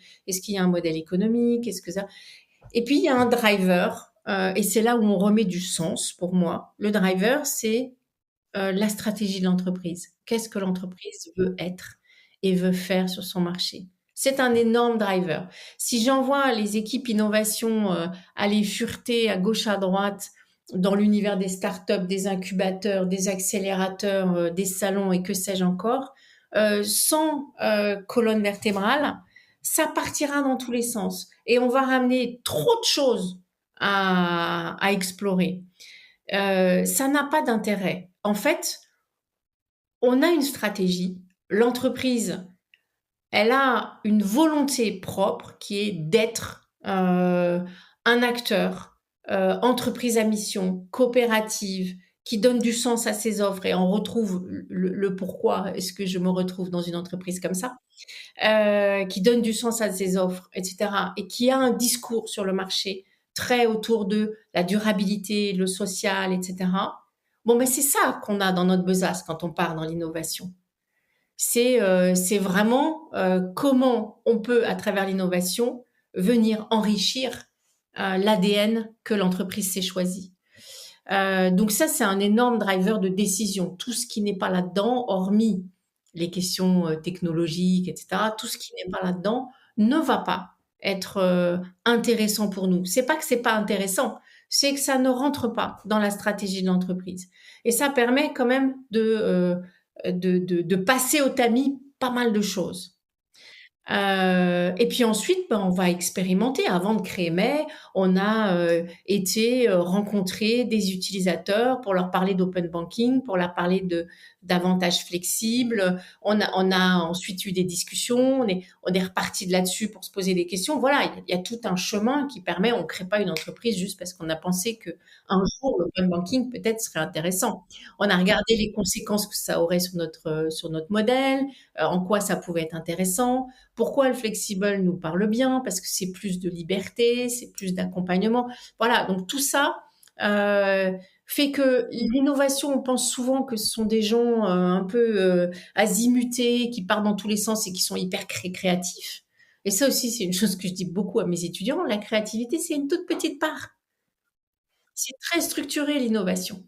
y a un modèle économique? Est-ce que ça... Et puis, il y a un driver, et c'est là où on remet du sens pour moi. Le driver, c'est la stratégie de l'entreprise. Qu'est-ce que l'entreprise veut être et veut faire sur son marché? C'est un énorme driver. Si j'envoie les équipes innovation aller fureter à gauche, à droite dans l'univers des startups, des incubateurs, des accélérateurs, des salons et que sais-je encore, sans colonne vertébrale, ça partira dans tous les sens et on va ramener trop de choses à explorer. Ça n'a pas d'intérêt. En fait, on a une stratégie. L'entreprise, elle a une volonté propre qui est d'être un acteur, entreprise à mission, coopérative, qui donne du sens à ses offres et on retrouve le pourquoi est-ce que je me retrouve dans une entreprise comme ça, qui donne du sens à ses offres, etc. et qui a un discours sur le marché très autour de la durabilité, le social, etc. Bon, mais c'est ça qu'on a dans notre besace quand on part dans l'innovation. C'est vraiment comment on peut, à travers l'innovation, venir enrichir l'ADN que l'entreprise s'est choisi. Donc ça, c'est un énorme driver de décision. Tout ce qui n'est pas là-dedans, hormis les questions technologiques, etc., tout ce qui n'est pas là-dedans ne va pas être intéressant pour nous. C'est pas que c'est pas intéressant, c'est que ça ne rentre pas dans la stratégie de l'entreprise. Et ça permet quand même de passer au tamis pas mal de choses. Et puis ensuite, on va expérimenter. Avant de créer May, on a été rencontrer des utilisateurs pour leur parler d'open banking, pour leur parler d'avantages flexibles. On a ensuite eu des discussions. On est reparti de là-dessus pour se poser des questions. Voilà, il y a tout un chemin qui permet. On ne crée pas une entreprise juste parce qu'on a pensé que un jour l'open banking peut-être serait intéressant. On a regardé les conséquences que ça aurait sur notre modèle, en quoi ça pouvait être intéressant. Pourquoi le flexible nous parle bien? Parce que c'est plus de liberté, c'est plus d'accompagnement. Voilà, donc tout ça fait que l'innovation, on pense souvent que ce sont des gens un peu azimutés, qui partent dans tous les sens et qui sont hyper créatifs. Et ça aussi, c'est une chose que je dis beaucoup à mes étudiants. La créativité, c'est une toute petite part. C'est très structuré, l'innovation.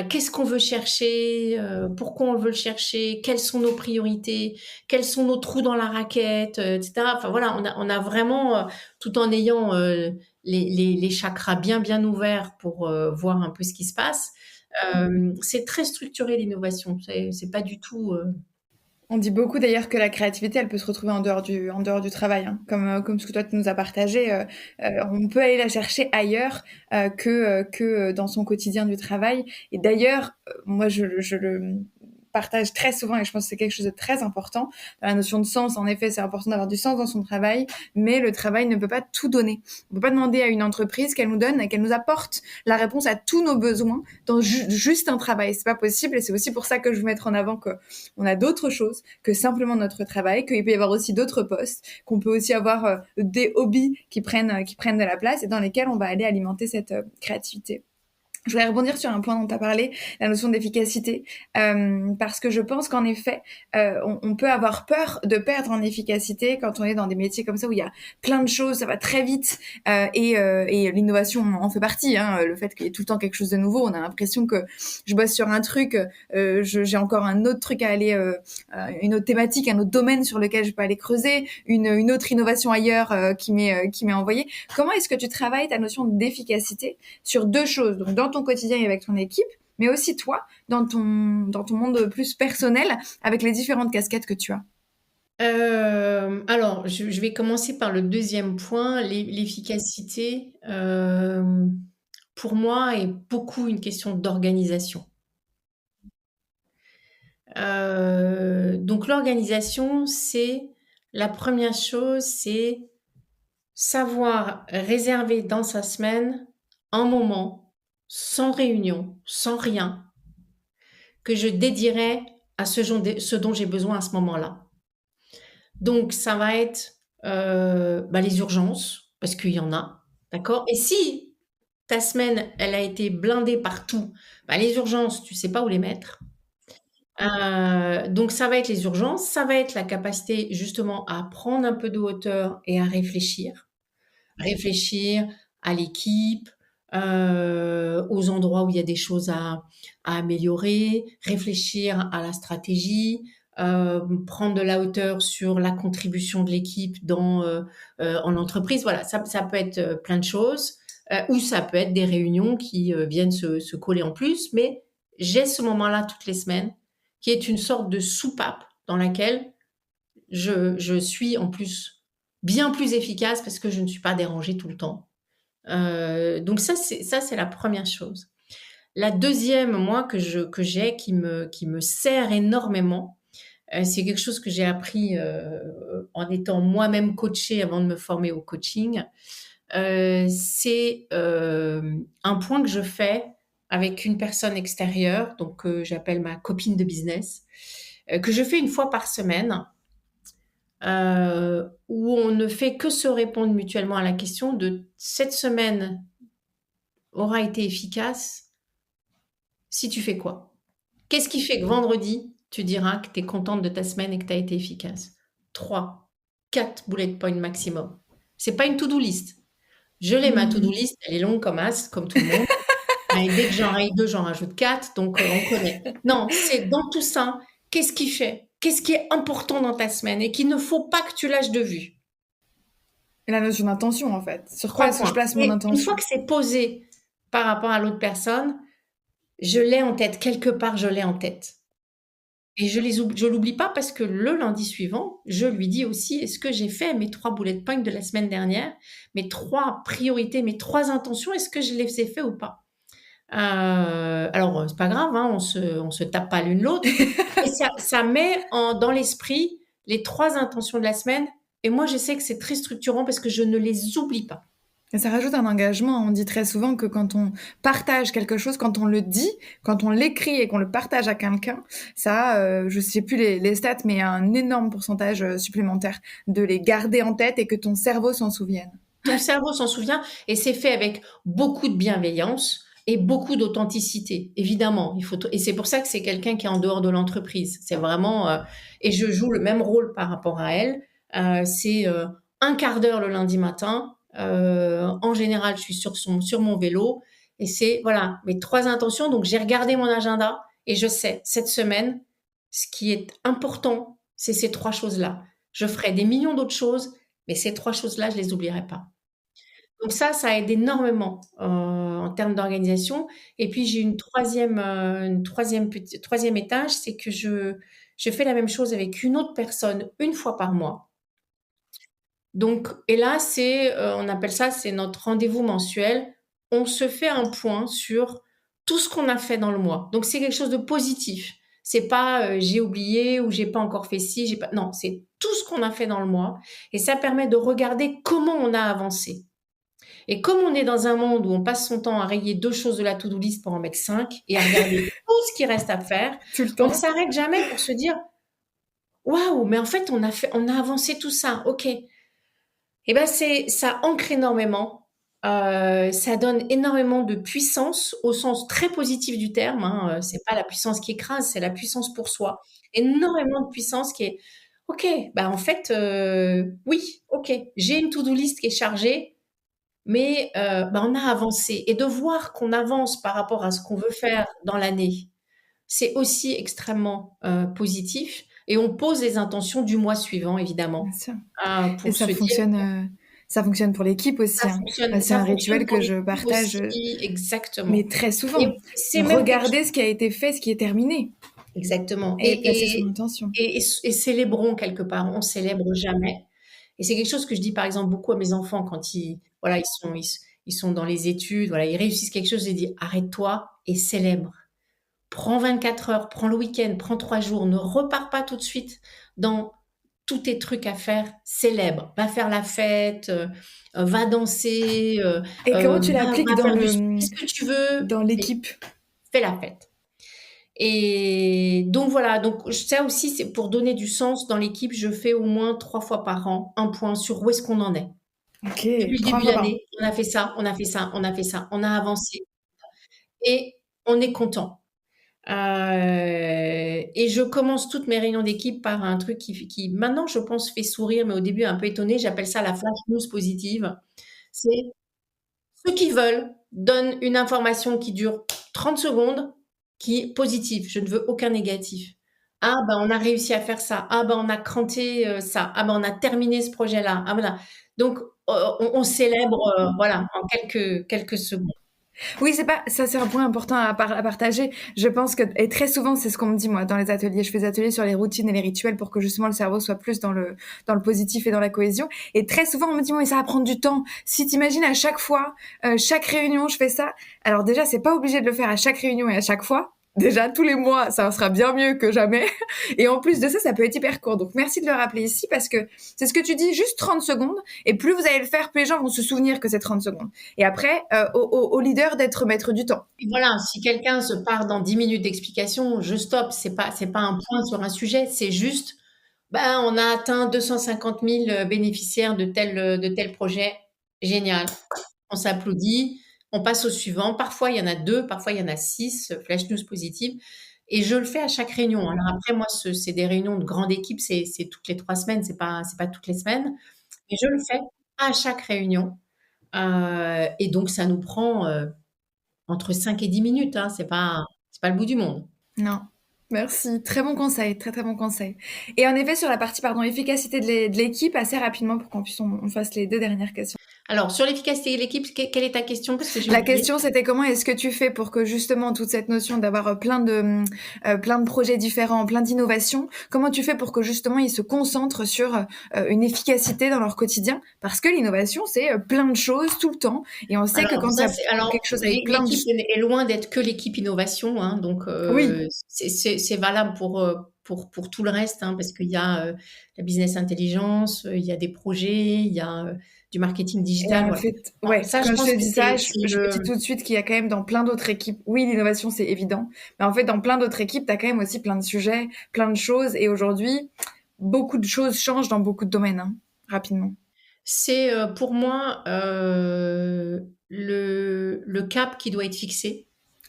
Qu'est-ce qu'on veut chercher, pourquoi on veut le chercher, quelles sont nos priorités, quels sont nos trous dans la raquette, etc. Enfin voilà, on a vraiment, tout en ayant les chakras bien ouverts pour voir un peu ce qui se passe. C'est très structuré l'innovation. C'est pas du tout. On dit beaucoup d'ailleurs que la créativité, elle peut se retrouver en dehors du travail, hein. Comme ce que toi tu nous as partagé, on peut aller la chercher ailleurs que dans son quotidien du travail. Et d'ailleurs, moi je le partage très souvent et je pense que c'est quelque chose de très important. La notion de sens, en effet, c'est important d'avoir du sens dans son travail, mais le travail ne peut pas tout donner. On peut pas demander à une entreprise qu'elle nous donne, qu'elle nous apporte la réponse à tous nos besoins dans juste un travail. C'est pas possible et c'est aussi pour ça que je veux mettre en avant que on a d'autres choses que simplement notre travail, qu'il peut y avoir aussi d'autres postes, qu'on peut aussi avoir des hobbies qui prennent de la place et dans lesquels on va aller alimenter cette créativité. Je voudrais rebondir sur un point dont tu as parlé, la notion d'efficacité, parce que je pense qu'en effet, on peut avoir peur de perdre en efficacité quand on est dans des métiers comme ça où il y a plein de choses, ça va très vite, et l'innovation en fait partie. Hein, le fait qu'il y ait tout le temps quelque chose de nouveau, on a l'impression que je bosse sur un truc, j'ai encore un autre truc à aller, une autre thématique, un autre domaine sur lequel je peux aller creuser, une autre innovation ailleurs qui m'est envoyée. Comment est-ce que tu travailles ta notion d'efficacité sur deux choses, donc dans ton quotidien et avec ton équipe, mais aussi toi, dans ton monde plus personnel, avec les différentes casquettes que tu as? Alors, je vais commencer par le deuxième point, l'efficacité. Pour moi, est beaucoup une question d'organisation. Donc l'organisation, c'est la première chose, c'est savoir réserver dans sa semaine un moment, sans réunion, sans rien, que je dédierai à ce dont j'ai besoin à ce moment-là. Donc ça va être les urgences, parce qu'il y en a, d'accord? Et si ta semaine, elle a été blindée partout, les urgences, tu sais pas où les mettre. Donc ça va être les urgences, ça va être la capacité justement à prendre un peu de hauteur et à réfléchir. Réfléchir à l'équipe, aux endroits où il y a des choses à améliorer, réfléchir à la stratégie, prendre de la hauteur sur la contribution de l'équipe en entreprise. Voilà, ça peut être plein de choses, ou ça peut être des réunions qui viennent se coller en plus, mais j'ai ce moment-là toutes les semaines qui est une sorte de soupape dans laquelle je suis en plus bien plus efficace parce que je ne suis pas dérangée tout le temps. Donc ça, c'est la première chose. La deuxième, moi, que j'ai, qui me sert énormément, c'est quelque chose que j'ai appris en étant moi-même coachée avant de me former au coaching. C'est un point que je fais avec une personne extérieure, donc j'appelle ma copine de business, que je fais une fois par semaine, où on ne fait que se répondre mutuellement à la question de cette semaine aura été efficace si tu fais quoi? Qu'est-ce qui fait que vendredi, tu diras que tu es contente de ta semaine et que tu as été efficace? 3, 4 bullet points maximum. C'est pas une to-do list. Je l'ai, ma to-do list, elle est longue comme as, comme tout le monde. Et dès que j'en raye 2, j'en rajoute 4, donc on connaît. Non, c'est dans tout ça, qu'est-ce qui fait? Qu'est-ce qui est important dans ta semaine et qu'il ne faut pas que tu lâches de vue? La notion d'intention, en fait. Sur quoi est-ce que je place mon Et intention? une fois que c'est posé par rapport à l'autre personne, je l'ai en tête. Quelque part, je l'ai en tête. Et je l'oublie pas parce que le lundi suivant, je lui dis aussi: «Est-ce que j'ai fait mes 3 bullet points de la semaine dernière? Mes 3 priorités, mes 3 intentions, est-ce que je les ai fait ou pas?» Alors, c'est pas grave, hein, on se tape pas l'une l'autre, mais ça met dans l'esprit les 3 intentions de la semaine et moi, je sais que c'est très structurant parce que je ne les oublie pas. Et ça rajoute un engagement. On dit très souvent que quand on partage quelque chose, quand on le dit, quand on l'écrit et qu'on le partage à quelqu'un, ça a, je sais plus les stats, mais un énorme pourcentage supplémentaire de les garder en tête et que ton cerveau s'en souvienne. Ton cerveau s'en souvient et c'est fait avec beaucoup de bienveillance et beaucoup d'authenticité. Évidemment, et c'est pour ça que c'est quelqu'un qui est en dehors de l'entreprise. C'est vraiment, et je joue le même rôle par rapport à elle. C'est un quart d'heure le lundi matin. En général, je suis sur mon vélo et c'est voilà mes 3 intentions. Donc j'ai regardé mon agenda et je sais cette semaine, ce qui est important, c'est ces 3 choses-là. Je ferai des millions d'autres choses, mais ces 3 choses-là, je les oublierai pas. Donc ça aide énormément, en termes d'organisation et puis j'ai une troisième étage, c'est que je fais la même chose avec une autre personne une fois par mois. Donc et là, on appelle ça, c'est notre rendez-vous mensuel. On se fait un point sur tout ce qu'on a fait dans le mois. Donc c'est quelque chose de positif. C'est pas, j'ai oublié ou j'ai pas encore fait ci, j'ai pas non, c'est tout ce qu'on a fait dans le mois et ça permet de regarder comment on a avancé. Et comme on est dans un monde où on passe son temps à rayer 2 choses de la to-do list pour en mettre 5 et à regarder tout ce qui reste à faire, Tout le on temps. ne s'arrête jamais pour se dire: «Waouh, mais en fait on a avancé tout ça, OK». Et ben ça ancre énormément, ça donne énormément de puissance au sens très positif du terme, hein, c'est pas la puissance qui écrase, c'est la puissance pour soi. Énormément de puissance qui est: «OK, bah, en fait, oui, OK, j'ai une to-do list qui est chargée, mais bah, on a avancé» et de voir qu'on avance par rapport à ce qu'on veut faire dans l'année, c'est aussi extrêmement, positif et on pose les intentions du mois suivant Bien évidemment, sûr. Et pour se dire ça fonctionne pour l'équipe aussi, hein. C'est ça un fonctionne rituel pour que je l'équipe partage, aussi, exactement mais très et souvent. c'est même quelque Regarder ce qui a été fait, ce qui est terminé exactement et placer son intention. et célébrons quelque part, on célèbre jamais et c'est quelque chose que je dis par exemple beaucoup à mes enfants quand voilà, ils sont dans les études, voilà, ils réussissent quelque chose, je dis: «Arrête-toi et célèbre». Prends 24 heures, prends le week-end, prends 3 jours, ne repars pas tout de suite dans tous tes trucs à faire, célèbre. Va faire la fête, va danser, Et comment tu l'appliques va faire du sport, qu'est-ce que tu veux, dans mais l'équipe? fais la fête. Et donc voilà, donc ça aussi, c'est pour donner du sens dans l'équipe, je fais au moins 3 fois par an un point sur où est-ce qu'on en est. OK, Depuis le 3 début de fois par an. l'année, on a fait ça, on a fait ça, on a fait ça, on a avancé et on est content. Et je commence toutes mes réunions d'équipe par un truc qui maintenant, je pense, fait sourire, mais au début un peu étonné. J'appelle ça la flash news positive. C'est ceux qui veulent donnent une information qui dure 30 secondes, qui est positive. Je ne veux aucun négatif. Ah ben, on a réussi à faire ça. Ah ben, on a cranté ça. Ah ben, on a terminé ce projet-là. Ah voilà. Donc, on célèbre, voilà, en quelques secondes. Oui, c'est un point important à partager. Je pense que, et très souvent, c'est ce qu'on me dit, moi, dans les ateliers. Je fais des ateliers sur les routines et les rituels pour que justement le cerveau soit plus dans le positif et dans la cohésion. Et très souvent, on me dit, bon, mais ça va prendre du temps. Si t'imagines à chaque fois, chaque réunion, je fais ça. Alors déjà, c'est pas obligé de le faire à chaque réunion et à chaque fois. Déjà, tous les mois, ça sera bien mieux que jamais. Et en plus de ça, ça peut être hyper court. Donc, merci de le rappeler ici parce que c'est ce que tu dis, juste 30 secondes. Et plus vous allez le faire, plus les gens vont se souvenir que c'est 30 secondes. Et après, au leader d'être maître du temps. Et voilà, si quelqu'un se part dans 10 minutes d'explication, je stoppe. C'est pas un point sur un sujet, c'est juste, ben, on a atteint 250 000 bénéficiaires de tel projet. Génial. On s'applaudit, on passe au suivant. Parfois, il y en a 2, parfois, il y en a 6 flash news positives. Et je le fais à chaque réunion. Alors après, moi, c'est des réunions de grande équipe, c'est toutes les 3 semaines, c'est pas toutes les semaines. Mais je le fais à chaque réunion. Et donc, ça nous prend entre 5 et 10 minutes, hein, c'est pas le bout du monde. Non. Merci. Très bon conseil. Très, très bon conseil. Et en effet, sur la partie, pardon, efficacité de l'équipe, assez rapidement pour qu'on fasse les 2 dernières questions. Alors, sur l'efficacité de l'équipe, quelle est ta question? Parce que j'ai La oublié. question, c'était comment est-ce que tu fais pour que justement toute cette notion d'avoir plein de projets différents, plein d'innovations, comment tu fais pour que justement ils se concentrent sur une efficacité dans leur quotidien? Parce que l'innovation, c'est plein de choses tout le temps. Et on sait que Alors quand il y ça, a c'est alors quelque chose avec plein de... l'équipe est loin d'être que l'équipe innovation, hein, donc Oui, c'est valable pour tout le reste, hein, parce qu'il y a, la business intelligence, il y a des projets, il y a, du marketing et digital, en voilà. fait, Non, ouais, ça, je quand je pense te que dis ça, je me dis tout de suite qu'il y a quand même dans plein d'autres équipes, oui, l'innovation, c'est évident, mais en fait, dans plein d'autres équipes, tu as quand même aussi plein de sujets, plein de choses, et aujourd'hui, beaucoup de choses changent dans beaucoup de domaines, hein, rapidement. c'est, pour moi, le cap qui doit être fixé.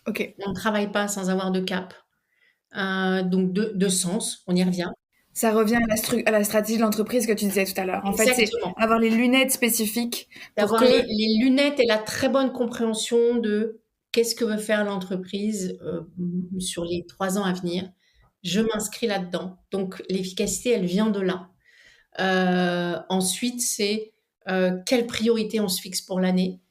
Ok. On ne travaille pas sans avoir de cap, donc de sens, on y revient. Ça revient à la stratégie de l'entreprise que tu disais tout à l'heure. En fait, c'est Exactement. avoir les lunettes spécifiques pour D'avoir que... les lunettes et la très bonne compréhension de qu'est-ce que veut faire l'entreprise sur les 3 ans à venir. Je m'inscris là-dedans. Donc l'efficacité, elle vient de là. Ensuite, c'est quelle priorité on se fixe pour l'année.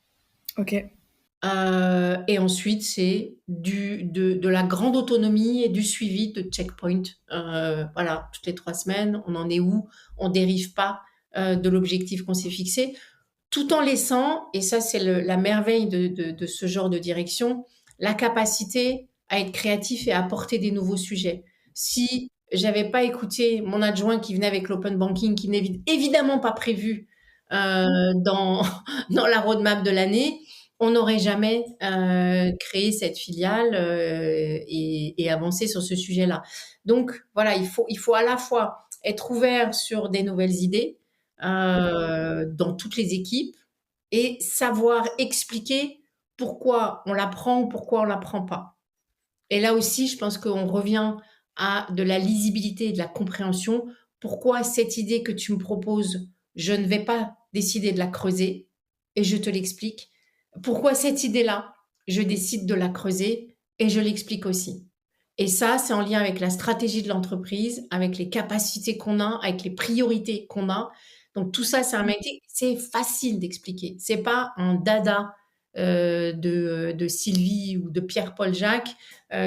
Ok, Et ensuite, c'est de la grande autonomie et du suivi de checkpoint. Voilà, toutes les 3 semaines, on en est où? On dérive pas de l'objectif qu'on s'est fixé, tout en laissant, et ça c'est la merveille de ce genre de direction, la capacité à être créatif et à apporter des nouveaux sujets. Si j'avais pas écouté mon adjoint qui venait avec l'open banking, qui n'est évidemment pas prévu dans, dans la roadmap de l'année, on n'aurait jamais créé cette filiale et avancé sur ce sujet-là. Donc voilà, il faut à la fois être ouvert sur des nouvelles idées dans toutes les équipes et savoir expliquer pourquoi on la prend ou pourquoi on la prend pas. Et là aussi, je pense qu'on revient à de la lisibilité et de la compréhension. Pourquoi cette idée que tu me proposes, je ne vais pas décider de la creuser et je te l'explique. Pourquoi cette idée-là, je décide de la creuser et je l'explique aussi. Et ça, c'est en lien avec la stratégie de l'entreprise, avec les capacités qu'on a, avec les priorités qu'on a. Donc tout ça, c'est facile d'expliquer. C'est pas un dada de Sylvie ou de Pierre-Paul Jacques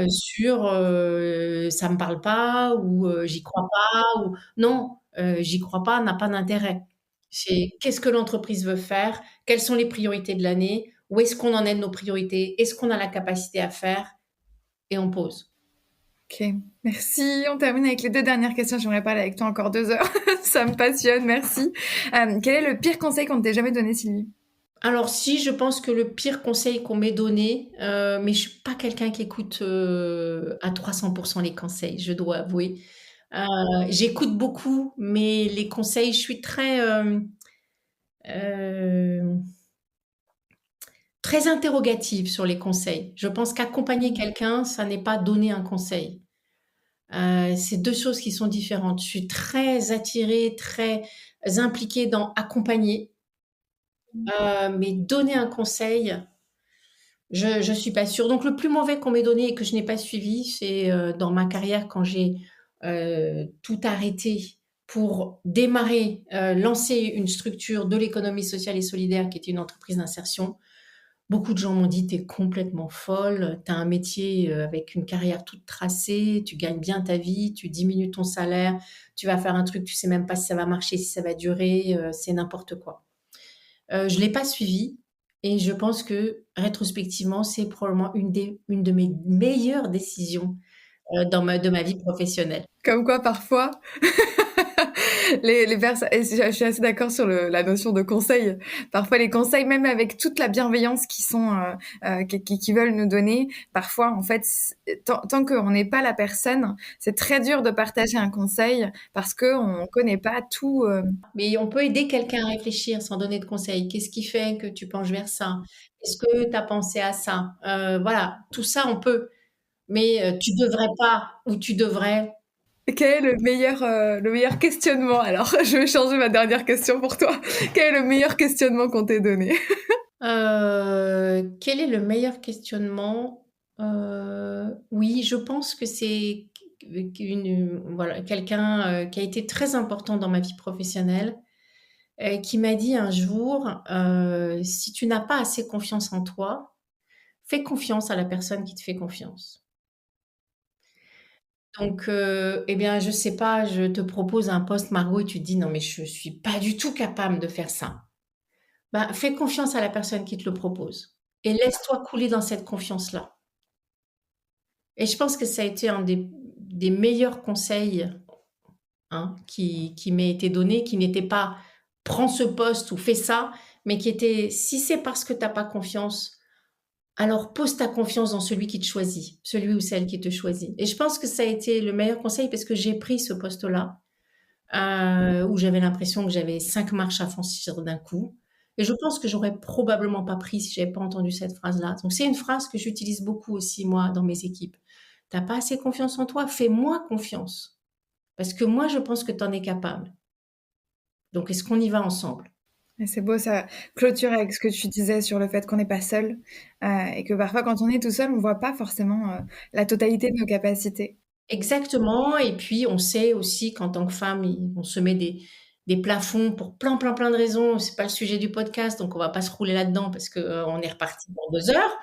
sur ça me parle pas ou j'y crois pas ou non, j'y crois pas n'a pas d'intérêt. C'est qu'est-ce que l'entreprise veut faire, quelles sont les priorités de l'année, où est-ce qu'on en est de nos priorités, est-ce qu'on a la capacité à faire et on pose. ok. Merci. On termine avec les deux dernières questions. J'aimerais parler avec toi encore 2 heures. Ça me passionne, merci. Quel est le pire conseil qu'on ne t'ait jamais donné, Sylvie? Alors si, je pense que le pire conseil qu'on m'ait donné, mais je suis pas quelqu'un qui écoute à 300% les conseils, je dois avouer. J'écoute beaucoup, mais les conseils, je suis euh, très interrogative sur les conseils. Je pense qu'accompagner quelqu'un, ça n'est pas donner un conseil. C'est deux choses qui sont différentes. Je suis très attirée, très impliquée dans accompagner, mais donner un conseil, je suis pas sûre. Donc le plus mauvais qu'on m'ait donné et que je n'ai pas suivi, c'est dans ma carrière quand j'ai tout arrêté pour démarrer, lancer une structure de l'économie sociale et solidaire qui était une entreprise d'insertion. Beaucoup de gens m'ont dit: «T'es complètement folle, tu as un métier avec une carrière toute tracée, tu gagnes bien ta vie, tu diminues ton salaire, tu vas faire un truc, tu sais même pas si ça va marcher, si ça va durer, c'est n'importe quoi». Je l'ai pas suivi et je pense que rétrospectivement, c'est probablement une de mes meilleures décisions de ma vie professionnelle. Comme quoi, parfois, les personnes, et je suis assez d'accord sur la notion de conseil. Parfois, les conseils, même avec toute la bienveillance qui veulent nous donner, parfois, en fait, tant qu'on n'est pas la personne, c'est très dur de partager un conseil parce que on connaît pas tout. Mais on peut aider quelqu'un à réfléchir sans donner de conseils. Qu'est-ce qui fait que tu penches vers ça? Est-ce que tu as pensé à ça? Voilà, tout ça on peut, mais tu devrais pas ou tu devrais. Quel est le meilleur questionnement? Alors, je vais changer ma dernière question pour toi. Quel est le meilleur questionnement qu'on t'ait donné? Quel est le meilleur questionnement? Oui, je pense que c'est voilà, quelqu'un qui a été très important dans ma vie professionnelle qui m'a dit un jour, si tu n'as pas assez confiance en toi, fais confiance à la personne qui te fait confiance. Donc, eh bien, je sais pas, je te propose un poste, Margot, et tu te dis, non, mais je suis pas du tout capable de faire ça. Ben, fais confiance à la personne qui te le propose et laisse-toi couler dans cette confiance-là. Et je pense que ça a été un des meilleurs conseils, hein, qui m'ait été donné, qui n'était pas prends ce poste ou fais ça, mais qui était si c'est parce que t'as pas confiance, alors pose ta confiance dans celui qui te choisit, celui ou celle qui te choisit. Et je pense que ça a été le meilleur conseil parce que j'ai pris ce poste-là, où j'avais l'impression que j'avais 5 marches à franchir d'un coup. Et je pense que j'aurais probablement pas pris si j'avais pas entendu cette phrase-là. Donc c'est une phrase que j'utilise beaucoup aussi moi dans mes équipes. T'as pas assez confiance en toi, fais-moi confiance. Parce que moi, je pense que tu en es capable. Donc, est-ce qu'on y va ensemble? Et c'est beau, ça clôture avec ce que tu disais sur le fait qu'on n'est pas seul et que parfois, quand on est tout seul, on voit pas forcément la totalité de nos capacités. Exactement. Et puis, on sait aussi qu'en tant que femme, on se met des plafonds pour plein de raisons. C'est pas le sujet du podcast, donc on va pas se rouler là-dedans parce que on est reparti pour 2 heures.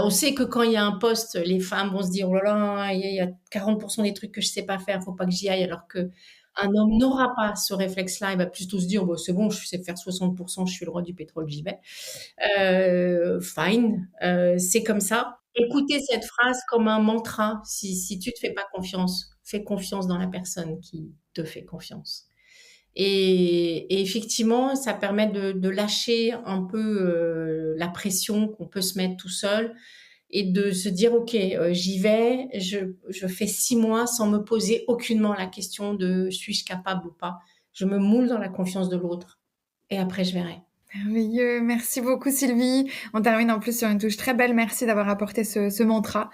On sait que quand il y a un poste, les femmes vont se dire, oh là là, il y a 40% des trucs que je sais pas faire, faut pas que j'y aille, alors que un homme n'aura pas ce réflexe-là, il va plutôt se dire, bon, c'est bon, je sais faire 60%, je suis le roi du pétrole, j'y vais. Fine, c'est comme ça. Écoutez cette phrase comme un mantra. Si tu te fais pas confiance, fais confiance dans la personne qui te fait confiance. Et effectivement, ça permet de lâcher un peu la pression qu'on peut se mettre tout seul et de se dire, OK, j'y vais, je fais 6 mois sans me poser aucunement la question de suis-je capable ou pas. Je me moule dans la confiance de l'autre et après, je verrai. Merveilleux, merci beaucoup Sylvie. On termine en plus sur une touche très belle. Merci d'avoir apporté ce mantra.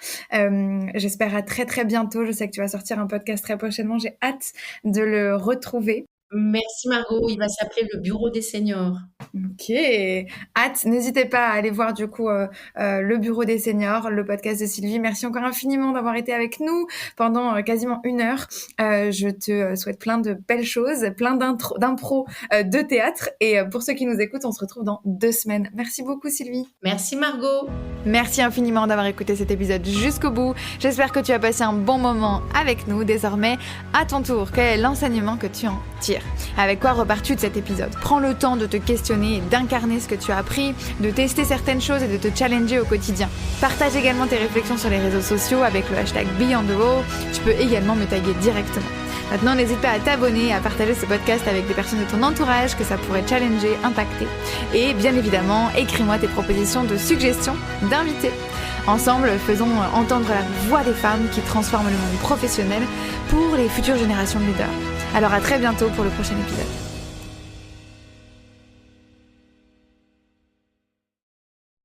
J'espère à très très bientôt. Je sais que tu vas sortir un podcast très prochainement. J'ai hâte de le retrouver. Merci Margot, il va s'appeler le Bureau des seniors. Ok, hâte. N'hésitez pas à aller voir du coup le Bureau des seniors, le podcast de Sylvie. Merci encore infiniment d'avoir été avec nous pendant quasiment 1 heure. Je te souhaite plein de belles choses, plein d'impro de théâtre. Et pour ceux qui nous écoutent, on se retrouve dans 2 semaines. Merci beaucoup Sylvie. Merci Margot. Merci infiniment d'avoir écouté cet épisode jusqu'au bout. J'espère que tu as passé un bon moment avec nous. Désormais, à ton tour, quel est l'enseignement que tu en tires? Avec quoi repars-tu de cet épisode? Prends le temps de te questionner et d'incarner ce que tu as appris, de tester certaines choses et de te challenger au quotidien. Partage également tes réflexions sur les réseaux sociaux avec le hashtag #BeyondTheWall. Tu peux également me taguer directement. Maintenant, n'hésite pas à t'abonner et à partager ce podcast avec des personnes de ton entourage que ça pourrait challenger, impacter. Et bien évidemment, écris-moi tes propositions de suggestions d'invités. Ensemble, faisons entendre la voix des femmes qui transforment le monde professionnel pour les futures générations de leaders. Alors à très bientôt pour le prochain épisode.